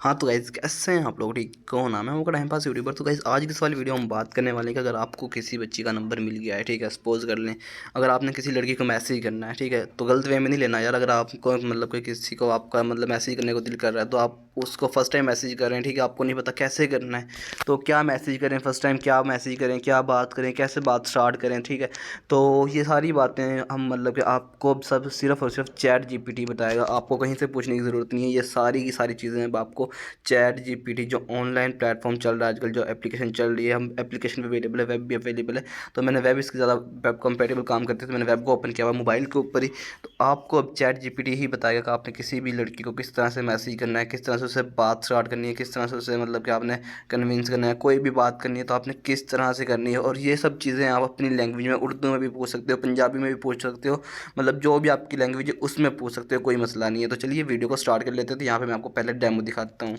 हाँ तो गाइज़ कैसे हैं आप लोग, ठीक कौन नाम है आपका टाइम पास यूट्यूबर। तो गाइज़ आज की इस वाली वीडियो हम बात करने वाले हैं कि अगर आपको किसी बच्ची का नंबर मिल गया है, ठीक है, सपोज कर लें अगर आपने किसी लड़की को मैसेज करना है, ठीक है, तो गलत वे में नहीं लेना यार। अगर आपको मतलब कोई किसी को आपका मतलब मैसेज करने को दिल कर रहा है तो आप उसको फर्स्ट टाइम मैसेज कर रहे हैं, ठीक है, आपको नहीं पता कैसे करना है तो क्या मैसेज करें, फर्स्ट टाइम क्या मैसेज करें, क्या बात करें, कैसे बात स्टार्ट करें, ठीक है। तो ये सारी बातें हम मतलब कि आपको अब सब सिर्फ़ और सिर्फ चैट जीपीटी बताएगा। आपको कहीं से पूछने की ज़रूरत नहीं है, ये सारी की सारी चीज़ें अब आपको चैट जीपीटी जो ऑनलाइन प्लेटफॉर्म चल रहा है आजकल, जो एप्लीकेशन चल रही है, हम एप्लीकेशन भी अवेलेबल है, वेब भी अवेलेबल है। तो मैंने वेब इसके ज़्यादा वेब कंपेटेबल काम करते थे, मैंने वेब को ओपन किया हुआ मोबाइल के ऊपर ही। तो आपको अब चैट जीपीटी ही बताएगा कि आपने किसी भी लड़की को किस तरह से मैसेज करना है, किस तरह से उससे बात स्टार्ट करनी है, किस तरह से उससे मतलब कि आपने कन्विंस करना है, कोई भी बात करनी है तो आपने किस तरह से करनी है। और ये सब चीज़ें आप अपनी लैंग्वेज में उर्दू में भी पूछ सकते हो, पंजाबी में भी पूछ सकते हो, मतलब जो भी आपकी लैंग्वेज है उसमें पूछ सकते हो, कोई मसला नहीं है। तो चलिए वीडियो को स्टार्ट कर लेते हैं। तो यहाँ पे मैं आपको पहले डेमो दिखाता हूँ।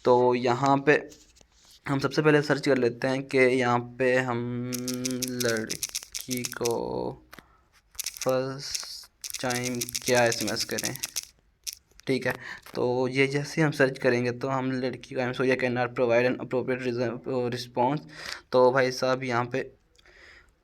तो यहाँ पे हम सबसे पहले सर्च कर लेते हैं कि यहाँ पे हम लड़की को फर्स्ट टाइम क्या एसएमएस करें, ठीक है। तो ये जैसे हम सर्च करेंगे तो हम लड़की का सो ये can not provide an appropriate response. तो भाई साहब यहाँ पे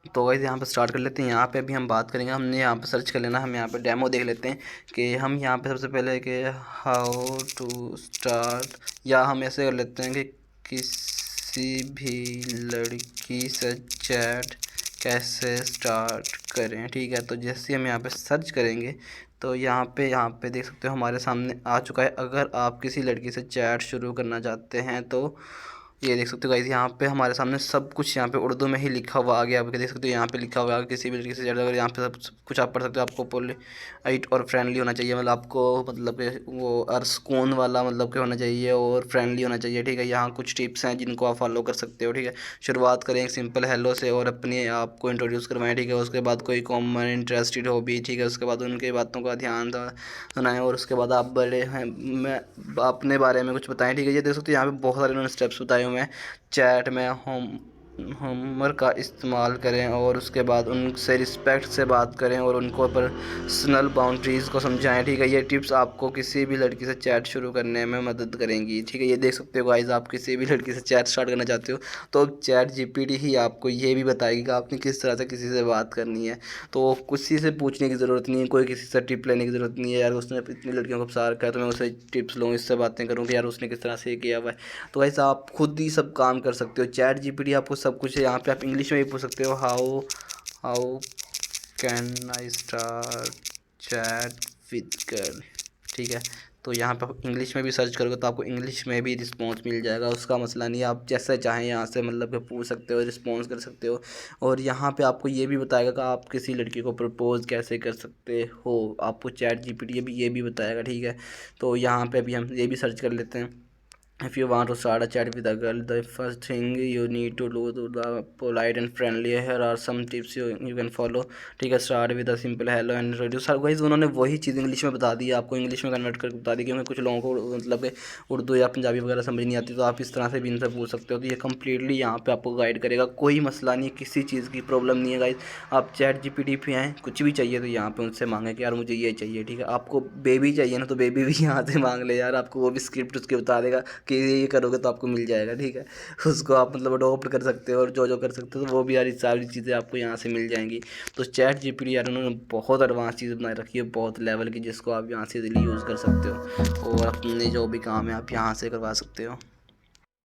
तो वैसे यहाँ पे स्टार्ट कर लेते हैं। यहाँ पे अभी हम बात करेंगे, हमने यहाँ पे सर्च कर लेना, हम यहाँ पे डेमो देख लेते हैं कि हम यहाँ पे सबसे पहले कि हाउ टू स्टार्ट, या हम ऐसे कर लेते हैं कि किसी भी लड़की से चैट कैसे स्टार्ट करें, ठीक है। तो जैसे हम यहाँ पे सर्च करेंगे तो यहाँ पे देख सकते हो हमारे सामने आ चुका है। अगर आप किसी लड़की से चैट शुरू करना चाहते हैं तो ये देख सकते हो गाइस, यहाँ पे हमारे सामने सब कुछ यहाँ पे उर्दू में ही लिखा हुआ आ गया। आप देख सकते हो यहाँ पे लिखा हुआ है किसी भी लड़की से ज़्यादा, अगर यहाँ पे सब कुछ आप पढ़ सकते हो। आपको पोलाइट और फ्रेंडली होना चाहिए, मतलब आपको मतलब कि वो सुकून वाला मतलब कि होना चाहिए और फ्रेंडली होना चाहिए, ठीक है। यहाँ कुछ टिप्स हैं जिनको आप फॉलो कर सकते हो, ठीक है। शुरुआत करें एक सिंपल हेलो से और अपने आप को इंट्रोड्यूस करवाएं, ठीक है। उसके बाद कोई कॉमन इंटरेस्टेड हॉबी, ठीक है। उसके बाद उनकी बातों का ध्यान सुनाएं और उसके बाद आप बड़े हैं मैं अपने बारे में कुछ बताएं, ठीक है। ये देख सकते हो यहाँ पे बहुत सारे उन्होंने स्टेप्स बताए हुए हैं। चैट में हमर का इस्तेमाल करें और उसके बाद उनसे रिस्पेक्ट से बात करें और उनको पर्सनल बाउंड्रीज़ को समझाएं, ठीक है। ये टिप्स आपको किसी भी लड़की से चैट शुरू करने में मदद करेंगी, ठीक है। ये देख सकते हो गाइस, आप किसी भी लड़की से चैट स्टार्ट करना चाहते हो तो चैट जीपीटी ही आपको ये भी बताएगी कि आपने किस तरह से किसी से बात करनी है। तो किसी से पूछने की ज़रूरत नहीं है, कोई किसी से टिप लेने की ज़रूरत नहीं है यार उसने इतनी लड़कियों को फंसा रखा है तो मैं उससे टिप्स लूँ, इससे बातें करूँ कि यार उसने किस तरह से ये किया हुआ है। तो ऐसा आप खुद ही सब काम कर सकते हो। चैट जीपीटी आपको सब कुछ है। यहाँ पे आप इंग्लिश में भी पूछ सकते हो, how how can I start chat with girl, ठीक है। तो यहाँ पे आप इंग्लिश में भी सर्च करोगे तो आपको इंग्लिश में भी रिस्पॉन्स मिल जाएगा, उसका मसला नहीं है। आप जैसे चाहें यहाँ से मतलब कि पूछ सकते हो, रिस्पॉन्स कर सकते हो। और यहाँ पे आपको ये भी बताएगा कि आप किसी लड़की को प्रपोज़ कैसे कर सकते हो, आपको चैट जीपीटी ये भी बताएगा, ठीक है। तो यहाँ पे अभी हम ये भी सर्च कर लेते हैं। If you want to start a chat with a girl, the first thing you need to do the polite and friendly. Here are some tips you can follow, ठीक है। Start with a simple hello and introduce. Guys उन्होंने वही चीज़ English में बता दी है, आपको English में convert करके बता दी, क्योंकि कुछ लोगों को मतलब कि उर्दू या पंजाबी वगैरह समझ नहीं आती, तो आप इस तरह से भी इनसे पूछ सकते हो। तो ये कम्प्लीटली यहाँ पे आपको गाइड करेगा, कोई मसला नहीं है, किसी चीज़ की प्रॉब्लम नहीं है गाइस। आप चैट जीपीटी पे आएँ, कुछ भी चाहिए तो यहाँ पे उनसे मांगे कि यार मुझे ये चाहिए, ठीक है। आपको बेबी चाहिए ना तो बेबी भी यहाँ से मांग ले यार, आपको वो भी स्क्रिप्ट उसके बता देगा कि ये करोगे तो आपको मिल जाएगा, ठीक है। उसको आप मतलब अडोप्ट कर सकते हो और जो जो कर सकते हो तो वो भी यार सारी चीज़ें आपको यहाँ से मिल जाएंगी। तो चैट जीपीटी यार उन्होंने बहुत एडवांस चीज़ बना रखी है, बहुत लेवल की, जिसको आप यहाँ से इजीली यूज़ कर सकते हो और अपने जो भी काम है आप यहाँ से करवा सकते हो।